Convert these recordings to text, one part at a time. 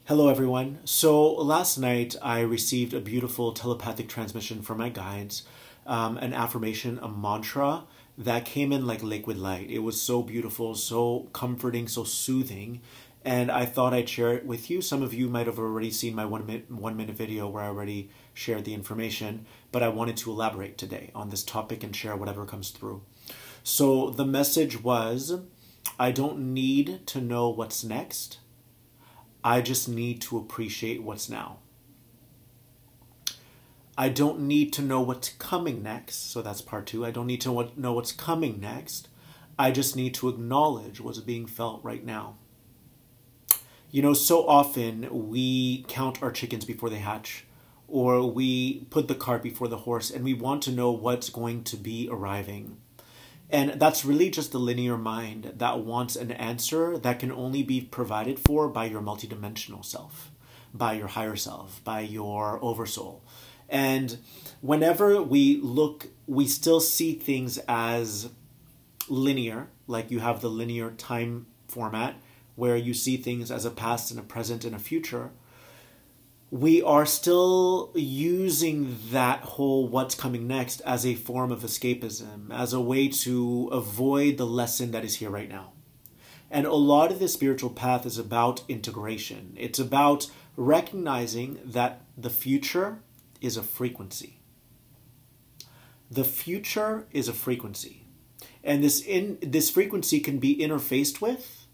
Hello, everyone. So last night I received a beautiful telepathic transmission from my guides, an affirmation, a mantra that came in like liquid light. It was so beautiful, so comforting, so soothing, and I thought I'd share it with you. Some of you might have already seen my one minute video where I already shared the information, but I wanted to elaborate today on this topic and share whatever comes through. So the message was, I don't need to know what's next. I just need to appreciate what's now. I don't need to know what's coming next. So that's part two. I don't need to know what's coming next. I just need to acknowledge what's being felt right now. You know, so often we count our chickens before they hatch, or we put the cart before the horse, and we want to know what's going to be arriving. And that's really just the linear mind that wants an answer that can only be provided for by your multidimensional self, by your higher self, by your oversoul. And whenever we look, we still see things as linear, like you have the linear time format where you see things as a past and a present and a future. We are still using that whole what's coming next as a form of escapism, as a way to avoid the lesson that is here right now. And a lot of the spiritual path is about integration. It's about recognizing that the future is a frequency. The future is a frequency. And this frequency can be interfaced with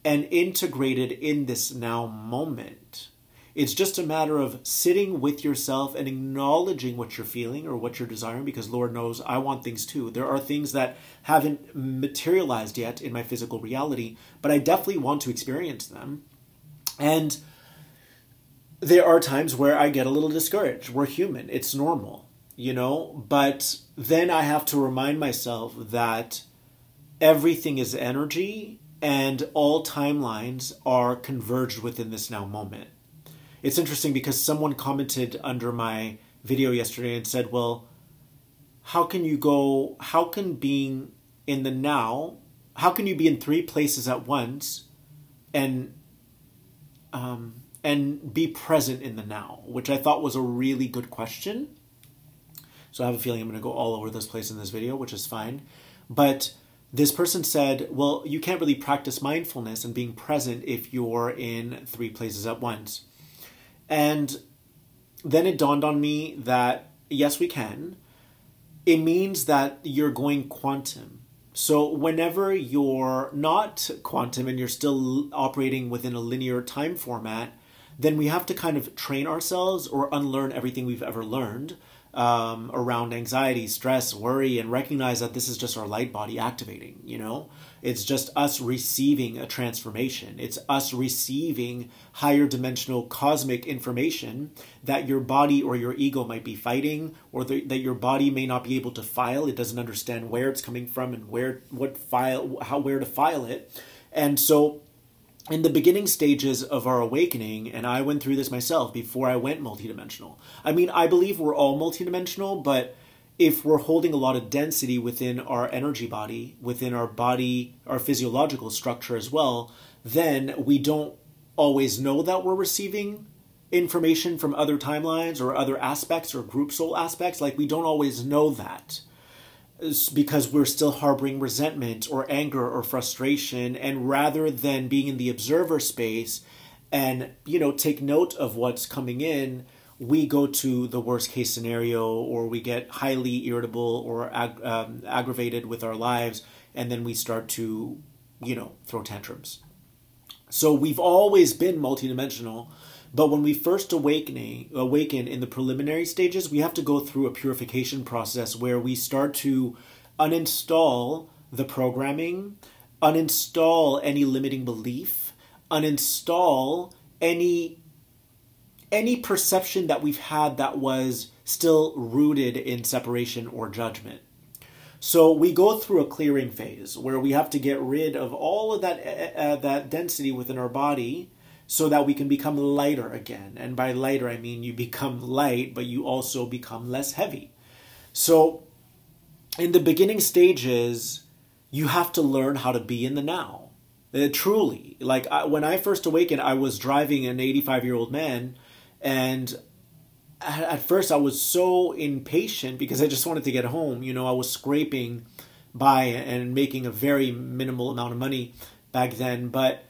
and integrated in this now moment. It's just a matter of sitting with yourself and acknowledging what you're feeling or what you're desiring, because Lord knows I want things too. There are things that haven't materialized yet in my physical reality, but I definitely want to experience them. And there are times where I get a little discouraged. We're human. It's normal, you know, but then I have to remind myself that everything is energy and all timelines are converged within this now moment. It's interesting because someone commented under my video yesterday and said, well, how can being in the now, how can you be in three places at once and be present in the now? Which I thought was a really good question. So I have a feeling I'm going to go all over this place in this video, which is fine. But this person said, well, you can't really practice mindfulness and being present if you're in three places at once. And then it dawned on me that, yes, we can. It means that you're going quantum. So whenever you're not quantum and you're still operating within a linear time format, then we have to kind of train ourselves or unlearn everything we've ever learned around anxiety, stress, worry, and recognize that this is just our light body activating, you know? It's just us receiving a transformation. It's us receiving higher dimensional cosmic information that your body or your ego might be fighting, or that your body may not be able to file. It doesn't understand where it's coming from and where to file it. And so in the beginning stages of our awakening, and I went through this myself before I went multidimensional. I mean, I believe we're all multidimensional, but if we're holding a lot of density within our energy body, within our body, our physiological structure as well, then we don't always know that we're receiving information from other timelines or other aspects or group soul aspects. Like, we don't always know that, because we're still harboring resentment or anger or frustration. And rather than being in the observer space and, you know, take note of what's coming in, we go to the worst case scenario, or we get highly irritable or aggravated with our lives. And then we start to, you know, throw tantrums. So we've always been multidimensional. But when we first awaken in the preliminary stages, we have to go through a purification process where we start to uninstall the programming, uninstall any limiting belief, uninstall any perception that we've had that was still rooted in separation or judgment. So we go through a clearing phase where we have to get rid of all of that density within our body, so that we can become lighter again. And by lighter, I mean you become light, but you also become less heavy. So in the beginning stages, you have to learn how to be in the now. Truly. Like, when I first awakened, I was driving an 85-year-old man, and at first I was so impatient because I just wanted to get home. You know, I was scraping by and making a very minimal amount of money back then, but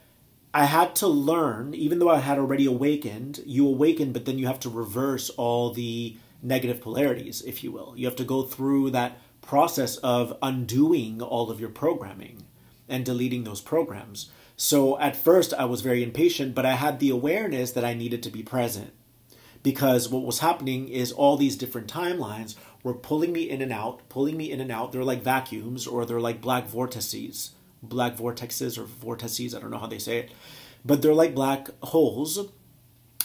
I had to learn, even though I had already awakened, you awaken, but then you have to reverse all the negative polarities, if you will. You have to go through that process of undoing all of your programming and deleting those programs. So at first I was very impatient, but I had the awareness that I needed to be present, because what was happening is all these different timelines were pulling me in and out, pulling me in and out. They're like vacuums, or they're like black vortices or vortices. I don't know how they say it, but they're like black holes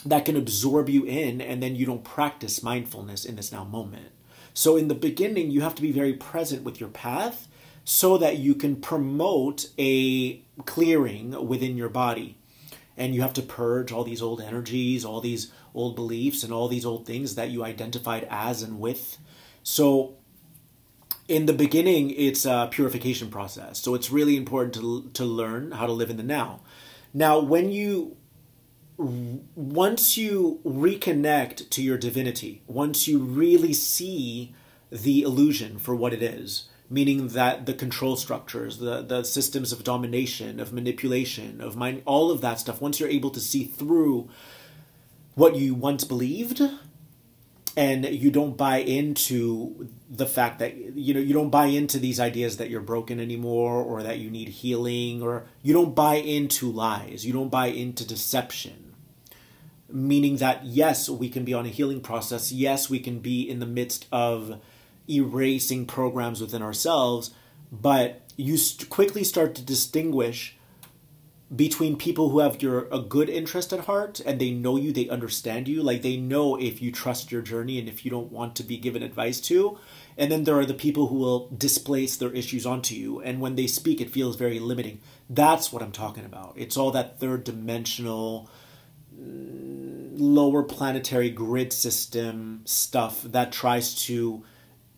that can absorb you in, and then you don't practice mindfulness in this now moment. So in the beginning, you have to be very present with your path so that you can promote a clearing within your body. And you have to purge all these old energies, all these old beliefs, and all these old things that you identified as and with. So in the beginning, it's a purification process. So it's really important to learn how to live in the now. Now, once you reconnect to your divinity, once you really see the illusion for what it is, meaning that the control structures, the systems of domination, of manipulation, of mind, all of that stuff, once you're able to see through what you once believed, and you don't buy into the fact that, you know, you don't buy into these ideas that you're broken anymore, or that you need healing, or you don't buy into lies, you don't buy into deception. Meaning that, yes, we can be on a healing process. Yes, we can be in the midst of erasing programs within ourselves, but you quickly start to distinguish between people who have a good interest at heart, and they know you, they understand you, like they know if you trust your journey and if you don't want to be given advice to. And then there are the people who will displace their issues onto you, and when they speak, it feels very limiting. That's what I'm talking about. It's all that third dimensional, lower planetary grid system stuff that tries to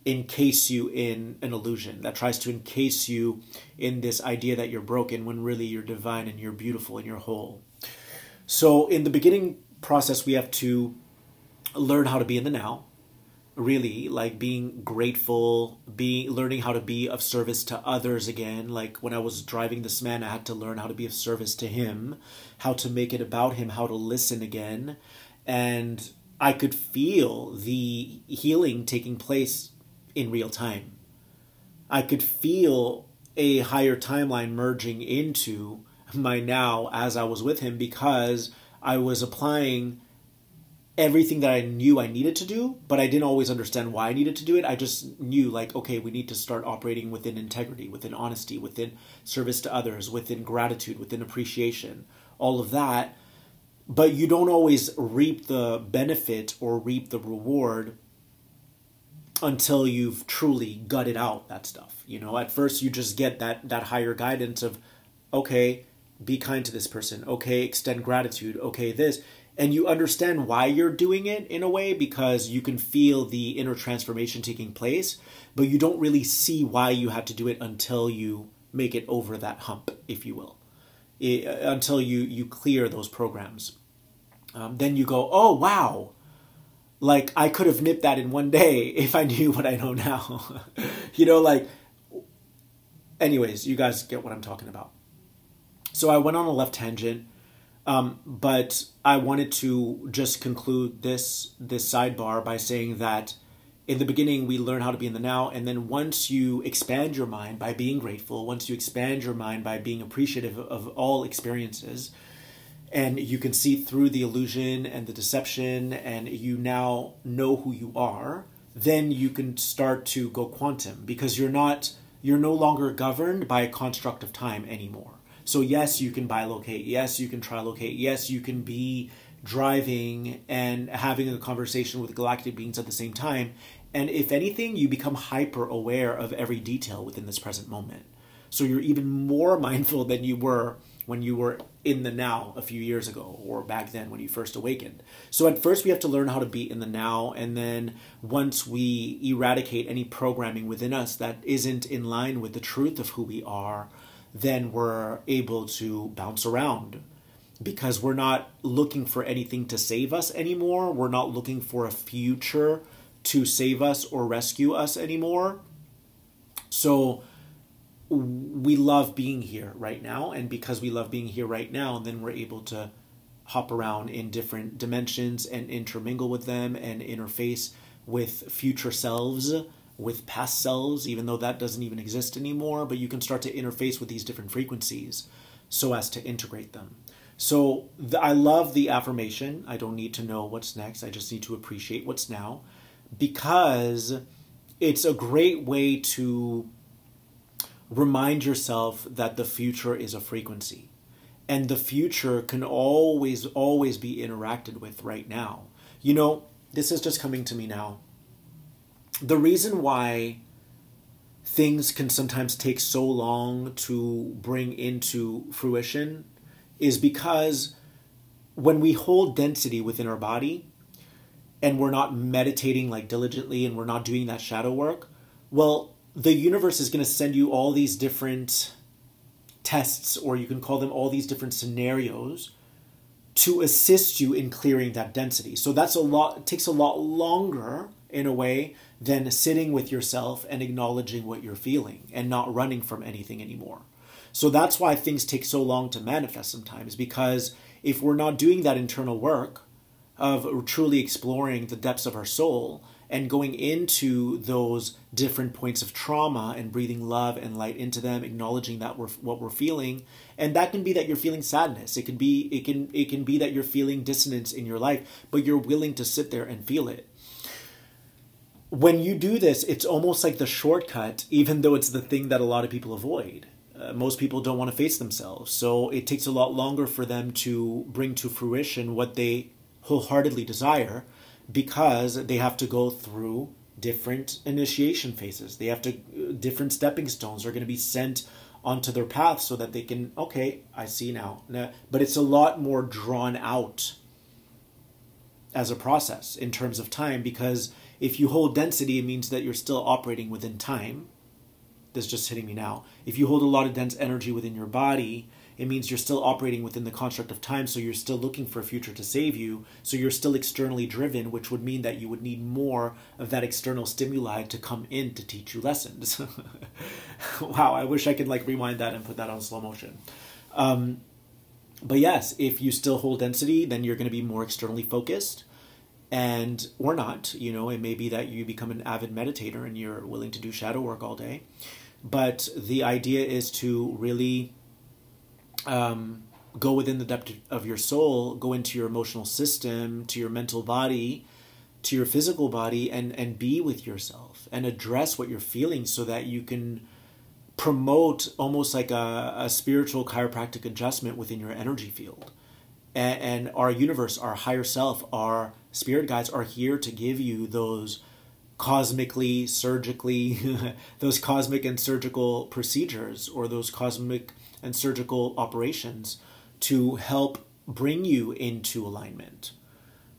encase you in an illusion, that tries to encase you in this idea that you're broken when really you're divine and you're beautiful and you're whole. So in the beginning process, we have to learn how to be in the now, really, like being grateful, learning how to be of service to others again. Like when I was driving this man, I had to learn how to be of service to him, how to make it about him, how to listen again. And I could feel the healing taking place in real time. I could feel a higher timeline merging into my now as I was with him, because I was applying everything that I knew I needed to do, but I didn't always understand why I needed to do it. I just knew, like, okay, we need to start operating within integrity, within honesty, within service to others, within gratitude, within appreciation, all of that. But you don't always reap the benefit or reap the reward until you've truly gutted out that stuff. You know, at first you just get that higher guidance of, okay, be kind to this person. Okay, extend gratitude. Okay, this. And you understand why you're doing it in a way, because you can feel the inner transformation taking place, but you don't really see why you had to do it until you make it over that hump, if you will. Until you clear those programs. Then you go, oh, wow. Like, I could have nipped that in one day if I knew what I know now. You know, like, anyways, you guys get what I'm talking about. So I went on a left tangent, but I wanted to just conclude this sidebar by saying that in the beginning, we learn how to be in the now. And then once you expand your mind by being grateful, once you expand your mind by being appreciative of all experiences, and you can see through the illusion and the deception, and you now know who you are, then you can start to go quantum, because you're no longer governed by a construct of time anymore. So yes, you can bilocate. Yes, you can trilocate. Yes, you can be driving and having a conversation with galactic beings at the same time. And if anything, you become hyper aware of every detail within this present moment. So you're even more mindful than you were when you were in the now a few years ago, or back then when you first awakened. So at first we have to learn how to be in the now, and then once we eradicate any programming within us that isn't in line with the truth of who we are, then we're able to bounce around, because we're not looking for anything to save us anymore. We're not looking for a future to save us or rescue us anymore. So we love being here right now. And because we love being here right now, then we're able to hop around in different dimensions and intermingle with them and interface with future selves, with past selves, even though that doesn't even exist anymore. But you can start to interface with these different frequencies so as to integrate them. So I love the affirmation. I don't need to know what's next. I just need to appreciate what's now, because it's a great way to remind yourself that the future is a frequency, and the future can always be interacted with right now. You know, this is just coming to me now. The reason why things can sometimes take so long to bring into fruition is because when we hold density within our body and we're not meditating like diligently and we're not doing that shadow work, well, the universe is going to send you all these different tests, or you can call them all these different scenarios, to assist you in clearing that density. So that's it takes a lot longer in a way than sitting with yourself and acknowledging what you're feeling and not running from anything anymore. So that's why things take so long to manifest sometimes, because if we're not doing that internal work of truly exploring the depths of our soul and going into those different points of trauma and breathing love and light into them, acknowledging that what we're feeling, and that can be that you're feeling sadness. It can be that you're feeling dissonance in your life, but you're willing to sit there and feel it. When you do this, it's almost like the shortcut, even though it's the thing that a lot of people avoid. Most people don't want to face themselves, so it takes a lot longer for them to bring to fruition what they wholeheartedly desire, because they have to go through different initiation phases. They have to, different stepping stones are going to be sent onto their path so that they can, okay, I see now. But it's a lot more drawn out as a process in terms of time, because if you hold density, it means that you're still operating within time. This is just hitting me now. If you hold a lot of dense energy within your body, it means you're still operating within the construct of time, so you're still looking for a future to save you, so you're still externally driven, which would mean that you would need more of that external stimuli to come in to teach you lessons. Wow, I wish I could like rewind that and put that on slow motion. But yes, if you still hold density, then you're going to be more externally focused. And or not, you know, it may be that you become an avid meditator and you're willing to do shadow work all day. But the idea is to really go within the depth of your soul, go into your emotional system, to your mental body, to your physical body, and be with yourself and address what you're feeling, so that you can promote almost like a spiritual chiropractic adjustment within your energy field. And our universe, our higher self, our spirit guides are here to give you those cosmically, surgically, those cosmic and surgical procedures, or those cosmic and surgical operations to help bring you into alignment.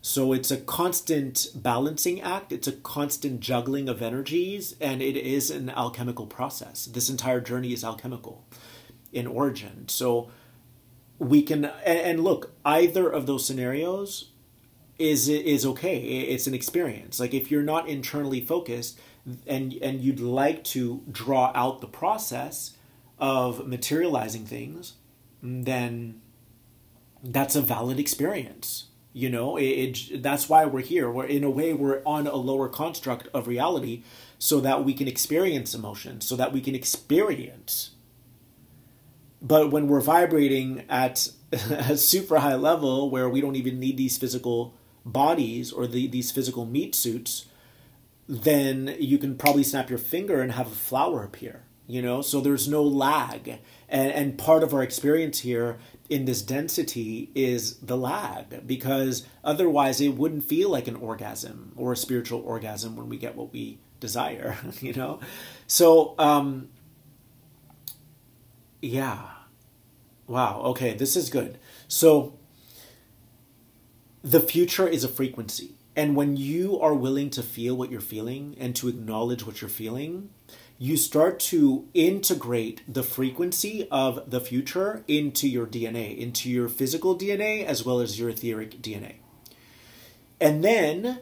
So it's a constant balancing act. It's a constant juggling of energies, and it is an alchemical process. This entire journey is alchemical in origin. So we can, and look, either of those scenarios is okay. It's an experience. Like if you're not internally focused and you'd like to draw out the process of materializing things, then that's a valid experience. You know, that's why we're here. We're in a way, we're on a lower construct of reality so that we can experience emotion, so that we can experience. But when we're vibrating at a super high level where we don't even need these physical bodies or these physical meat suits, then you can probably snap your finger and have a flower appear, you know? So there's no lag. And part of our experience here in this density is the lag, because otherwise it wouldn't feel like an orgasm or a spiritual orgasm when we get what we desire, you know? So, yeah. Wow. Okay. This is good. So the future is a frequency. And when you are willing to feel what you're feeling and to acknowledge what you're feeling, you start to integrate the frequency of the future into your DNA, into your physical DNA, as well as your etheric DNA. And then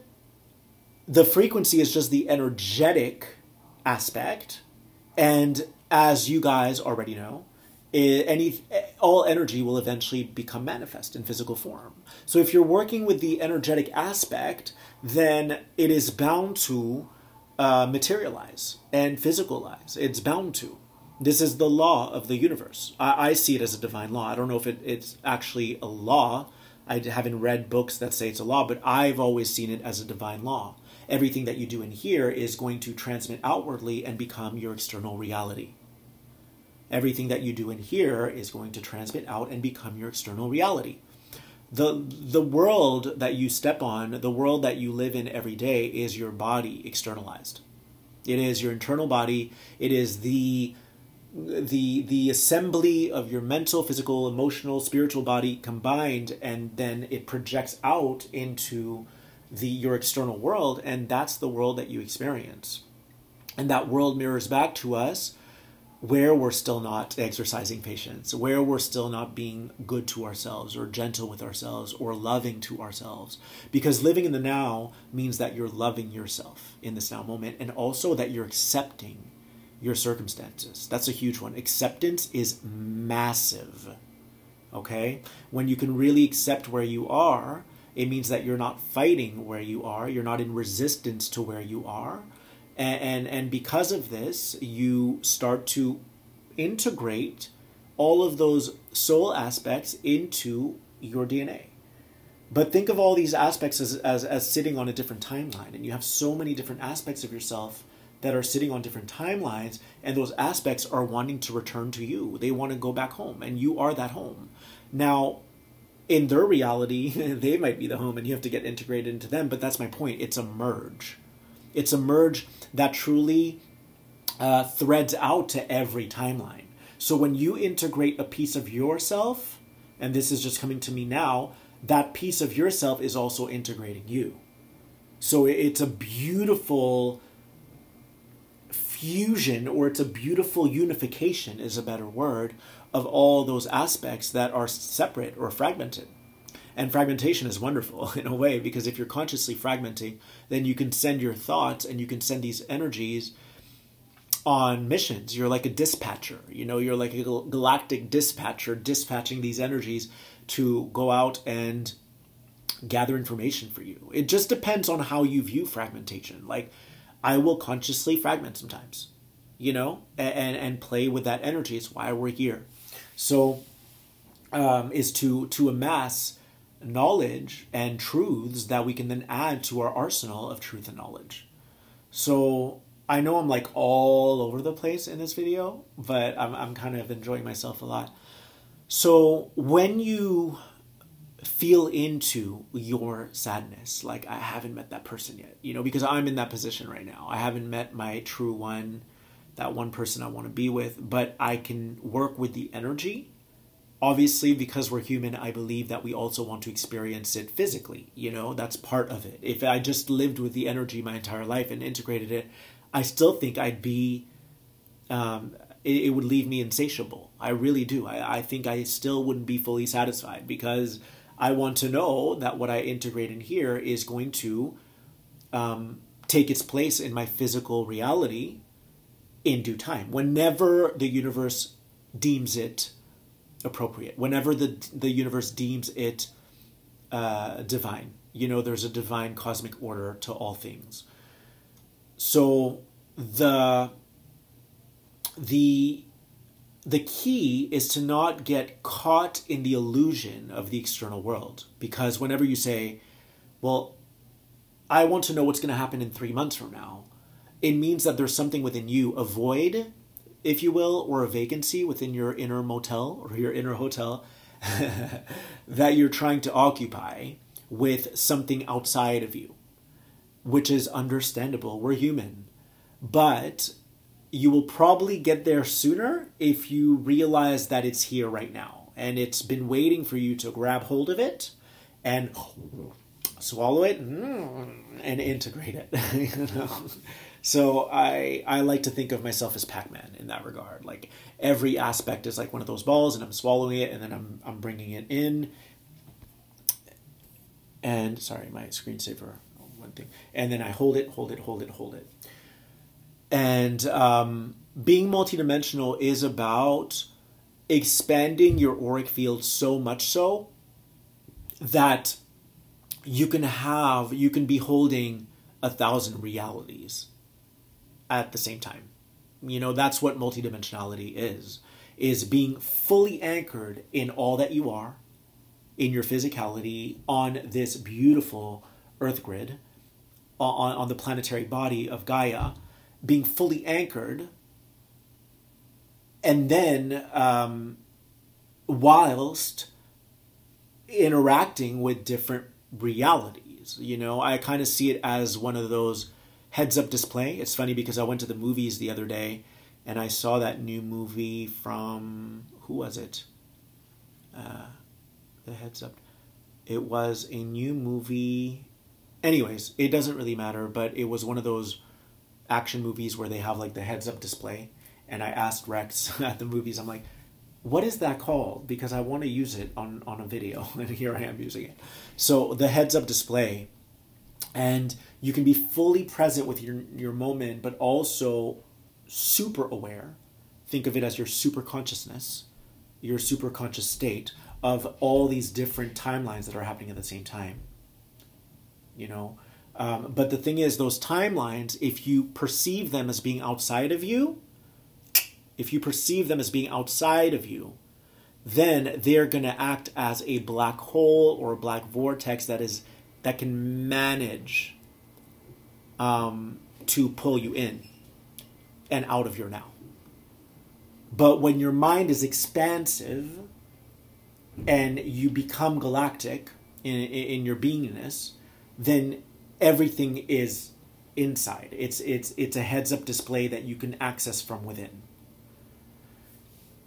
the frequency is just the energetic aspect. And as you guys already know, all energy will eventually become manifest in physical form. So if you're working with the energetic aspect, then it is bound to materialize and physicalize. It's bound to. This is the law of the universe. I see it as a divine law. I don't know if it's actually a law. I haven't read books that say it's a law, but I've always seen it as a divine law. Everything that you do in here is going to transmit outwardly and become your external reality. Everything that you do in here is going to transmit out and become your external reality. The world that you step on, the world that you live in every day is your body externalized. It is your internal body. It is the assembly of your mental, physical, emotional, spiritual body combined, and then it projects out into your external world, and that's the world that you experience. And that world mirrors back to us where we're still not exercising patience, where we're still not being good to ourselves or gentle with ourselves or loving to ourselves. Because living in the now means that you're loving yourself in this now moment, and also that you're accepting your circumstances. That's a huge one. Acceptance is massive, okay? When you can really accept where you are, it means that you're not fighting where you are, you're not in resistance to where you are. And because of this, you start to integrate all of those soul aspects into your DNA. But think of all these aspects as sitting on a different timeline. And you have so many different aspects of yourself that are sitting on different timelines. And those aspects are wanting to return to you. They want to go back home. And you are that home. Now, in their reality, they might be the home and you have to get integrated into them. But that's my point. It's a merge. It's a merge that truly threads out to every timeline. So when you integrate a piece of yourself, and this is just coming to me now, that piece of yourself is also integrating you. So it's a beautiful fusion, or it's a beautiful unification is a better word, of all those aspects that are separate or fragmented. And fragmentation is wonderful in a way, because if you're consciously fragmenting, then you can send your thoughts and you can send these energies on missions. You're like a dispatcher, you're like a galactic dispatcher, dispatching these energies to go out and gather information for you. It just depends on how you view fragmentation. Like, I will consciously fragment sometimes, and play with that energy. It's why we're here. So, is to amass knowledge and truths that we can then add to our arsenal of truth and knowledge. So I know I'm like all over the place in this video, but I'm kind of enjoying myself a lot. So when you feel into your sadness, like I haven't met that person yet, because I'm in that position right now. I haven't met my true one, that one person I want to be with, but I can work with the energy. Obviously, because we're human, I believe that we also want to experience it physically. That's part of it. If I just lived with the energy my entire life and integrated it, I still think I'd be, it would leave me insatiable. I really do. I think I still wouldn't be fully satisfied, because I want to know that what I integrate in here is going to take its place in my physical reality in due time, whenever the universe deems it appropriate, whenever the universe deems it divine. There's a divine cosmic order to all things. So the key is to not get caught in the illusion of the external world. Because whenever you say, well, I want to know what's going to happen in 3 months from now, it means that there's something within you, a void, if you will, or a vacancy within your inner motel or your inner hotel that you're trying to occupy with something outside of you, which is understandable. We're human. But you will probably get there sooner if you realize that it's here right now. And it's been waiting for you to grab hold of it and swallow it, and integrate it. You know? So I like to think of myself as Pac-Man in that regard. Like every aspect is like one of those balls, and I'm swallowing it, and then I'm bringing it in. And sorry, my screensaver, one thing. And then I hold it. And being multidimensional is about expanding your auric field so much so that you can be holding 1,000 realities at the same time. You know, that's what multidimensionality is being fully anchored in all that you are, in your physicality, on this beautiful earth grid, on the planetary body of Gaia, being fully anchored, and then whilst interacting with different realities. You know, I kind of see it as one of those heads-up display. It's funny because I went to the movies the other day and I saw that new movie from, who was it? The heads up. It was a new movie. Anyways, it doesn't really matter, but it was one of those action movies where they have like the heads-up display. And I asked Rex at the movies, I'm like, what is that called? Because I want to use it on a video, and here I am using it. So the heads-up display, and you can be fully present with your moment, but also super aware. Think of it as your super consciousness, your super conscious state of all these different timelines that are happening at the same time. You know, but the thing is, those timelines, if you perceive them as being outside of you, then they're going to act as a black hole or a black vortex that can manage to pull you in and out of your now. But when your mind is expansive and you become galactic in your beingness, then everything is inside. It's a heads-up display that you can access from within.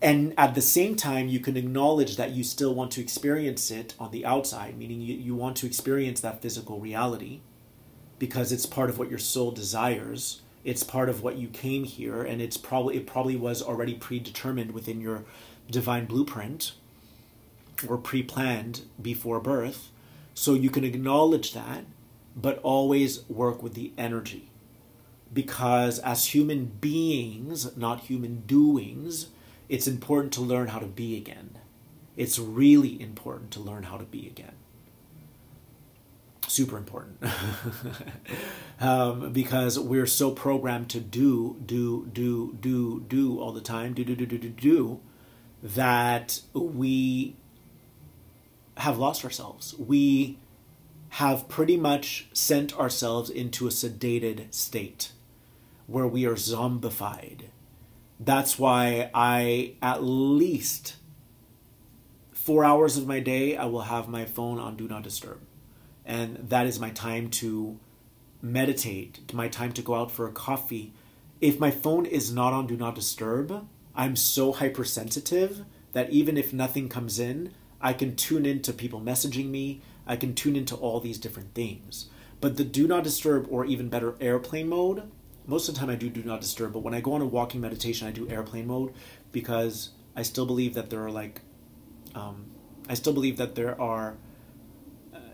And at the same time, you can acknowledge that you still want to experience it on the outside, meaning you want to experience that physical reality because it's part of what your soul desires. It's part of what you came here, and it probably was already predetermined within your divine blueprint or pre-planned before birth. So you can acknowledge that, but always work with the energy. Because as human beings, not human doings, it's important to learn how to be again. It's really important to learn how to be again. Super important. Because we're so programmed to do all the time, do, that we have lost ourselves. We have pretty much sent ourselves into a sedated state where we are zombified. That's why at least 4 hours of my day, I will have my phone on Do Not Disturb. And that is my time to meditate, my time to go out for a coffee. If my phone is not on Do Not Disturb, I'm so hypersensitive that even if nothing comes in, I can tune into people messaging me. I can tune into all these different things. But the Do Not Disturb, or even better, airplane mode, most of the time I do Not Disturb, but when I go on a walking meditation, I do airplane mode because I still believe that there are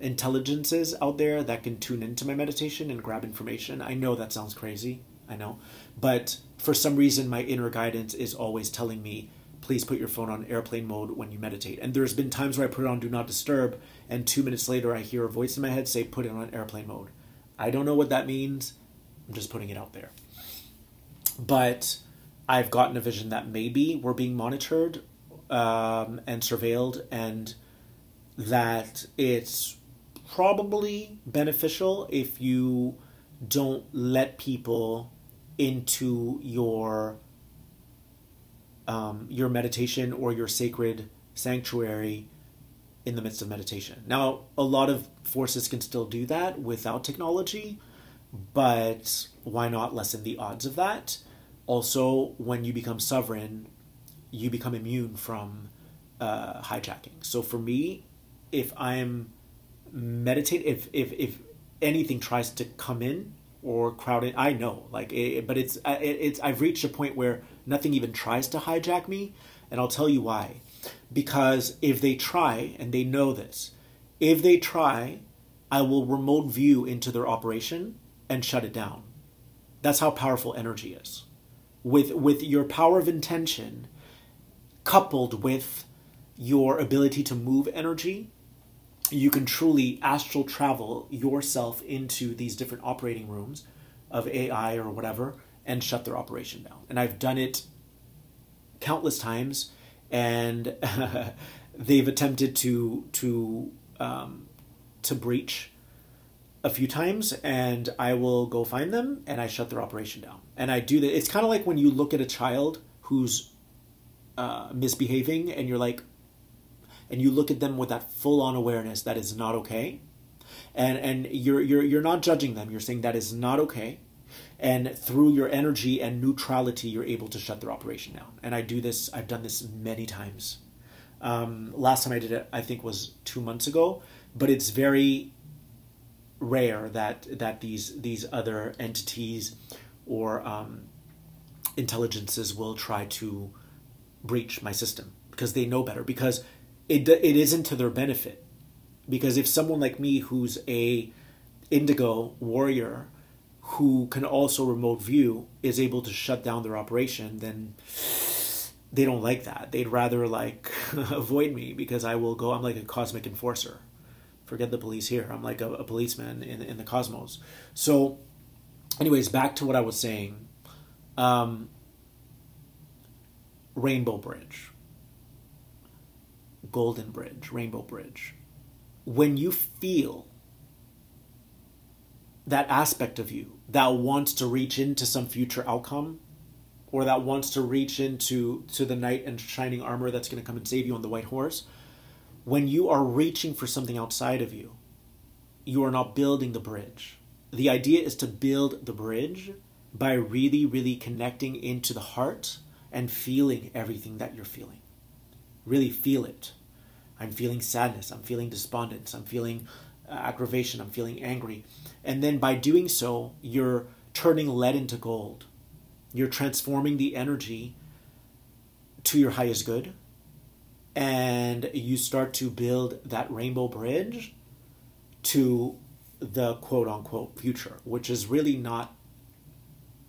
intelligences out there that can tune into my meditation and grab information. I know that sounds crazy, I know, but for some reason my inner guidance is always telling me, please put your phone on airplane mode when you meditate. And there's been times where I put it on Do Not Disturb, and 2 minutes later I hear a voice in my head say, put it on airplane mode. I don't know what that means. I'm just putting it out there. But I've gotten a vision that maybe we're being monitored and surveilled, and that it's probably beneficial if you don't let people into your meditation or your sacred sanctuary in the midst of meditation. Now, a lot of forces can still do that without technology, but why not lessen the odds of that? Also, when you become sovereign, you become immune from hijacking. So for me, if I'm meditate. If anything tries to come in or crowd in, I know, like, but it's I've reached a point where nothing even tries to hijack me, and I'll tell you why. Because if they try, and they know this, if they try, I will remote view into their operation and shut it down. That's how powerful energy is. With your power of intention, coupled with your ability to move energy, you can truly astral travel yourself into these different operating rooms of AI or whatever and shut their operation down. And I've done it countless times, and they've attempted to breach a few times, and I will go find them and I shut their operation down. And I do that. It's kind of like when you look at a child who's misbehaving, and you're like, and you look at them with that full-on awareness that is not okay, and you're not judging them. You're saying that is not okay, and through your energy and neutrality, you're able to shut their operation down. And I do this. I've done this many times. Last time I did it, I think, was 2 months ago. But it's very rare that these other entities or intelligences will try to breach my system, because they know better. Because it isn't to their benefit. Because if someone like me, who's a indigo warrior, who can also remote view, is able to shut down their operation, then they don't like that. They'd rather like avoid me, because I'm like a cosmic enforcer. Forget the police here. I'm like a policeman in the cosmos. So anyways, back to what I was saying. Rainbow Bridge. Golden Bridge. Rainbow Bridge. When you feel that aspect of you that wants to reach into some future outcome, or that wants to reach into the knight in shining armor that's going to come and save you on the white horse, when you are reaching for something outside of you, you are not building the bridge. The idea is to build the bridge by really, really connecting into the heart and feeling everything that you're feeling. Really feel it. I'm feeling sadness. I'm feeling despondence. I'm feeling aggravation. I'm feeling angry. And then by doing so, you're turning lead into gold. You're transforming the energy to your highest good. And you start to build that rainbow bridge to the quote-unquote future, which is really not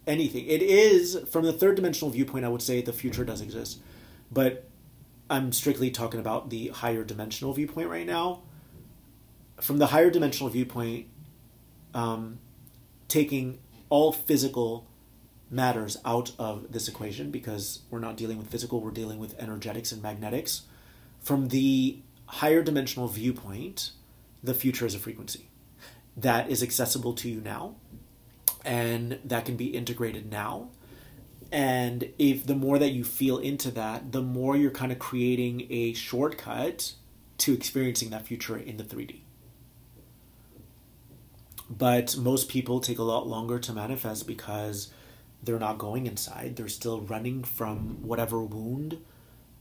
anything. It is, from the third dimensional viewpoint, I would say the future does exist. But I'm strictly talking about the higher dimensional viewpoint right now. From the higher dimensional viewpoint, taking all physical matters out of this equation, because we're not dealing with physical, we're dealing with energetics and magnetics. From the higher dimensional viewpoint, the future is a frequency that is accessible to you now, and that can be integrated now. And if the more that you feel into that, the more you're kind of creating a shortcut to experiencing that future in the 3D. But most people take a lot longer to manifest because they're not going inside. They're still running from whatever wound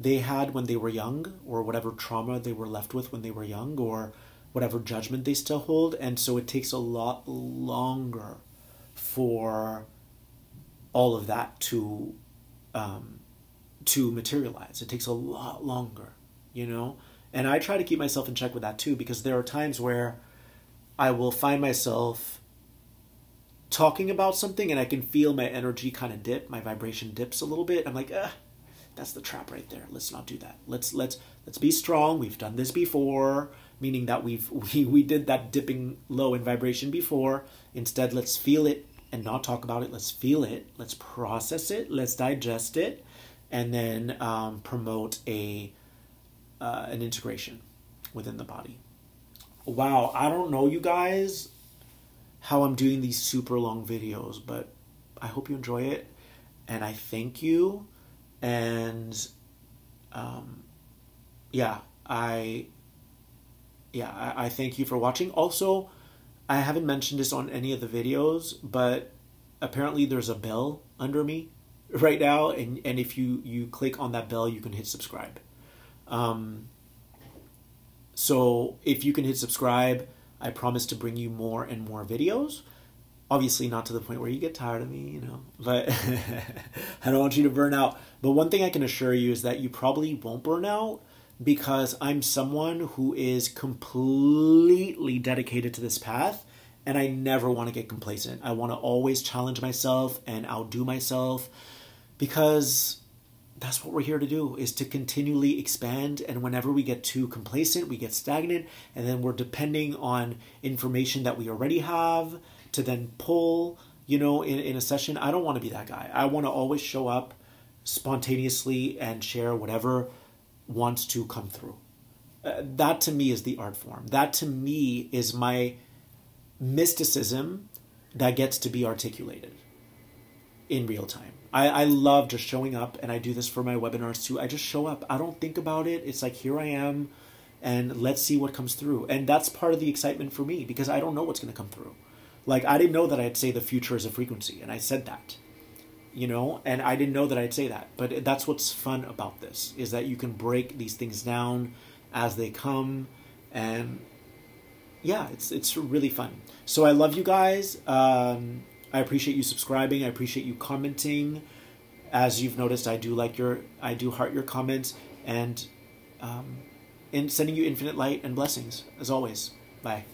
they had when they were young, or whatever trauma they were left with when they were young, or whatever judgment they still hold. And so it takes a lot longer for all of that to materialize. It takes a lot longer, you know? And I try to keep myself in check with that too, because there are times where I will find myself talking about something and I can feel my energy kind of dip, my vibration dips a little bit. I'm like, that's the trap right there. Let's not do that. Let's be strong. We've done this before, meaning that we did that dipping low in vibration before. Instead, let's feel it and not talk about it. Let's feel it. Let's process it. Let's digest it, and then promote an integration within the body. Wow, I don't know, you guys, how I'm doing these super long videos, but I hope you enjoy it, and I thank you. And I thank you for watching. Also, I haven't mentioned this on any of the videos, but apparently there's a bell under me right now, and if you click on that bell, you can hit subscribe. So if you can hit subscribe, I promise to bring you more and more videos. Obviously not to the point where you get tired of me, you know, but I don't want you to burn out. But one thing I can assure you is that you probably won't burn out, because I'm someone who is completely dedicated to this path, and I never want to get complacent. I want to always challenge myself and outdo myself, because that's what we're here to do, is to continually expand. And whenever we get too complacent, we get stagnant, and then we're depending on information that we already have to then pull, you know, in a session. I don't want to be that guy. I want to always show up spontaneously and share whatever wants to come through. That to me is the art form. That to me is my mysticism that gets to be articulated in real time. I love just showing up, and I do this for my webinars too. I just show up. I don't think about it. It's like, here I am, and let's see what comes through. And that's part of the excitement for me, because I don't know what's going to come through. Like, I didn't know that I'd say the future is a frequency, and I said that, you know, and I didn't know that I'd say that. But that's what's fun about this, is that you can break these things down as they come, and yeah, it's really fun. So I love you guys. I appreciate you subscribing. I appreciate you commenting. As you've noticed, I do heart your comments, and sending you infinite light and blessings as always. Bye.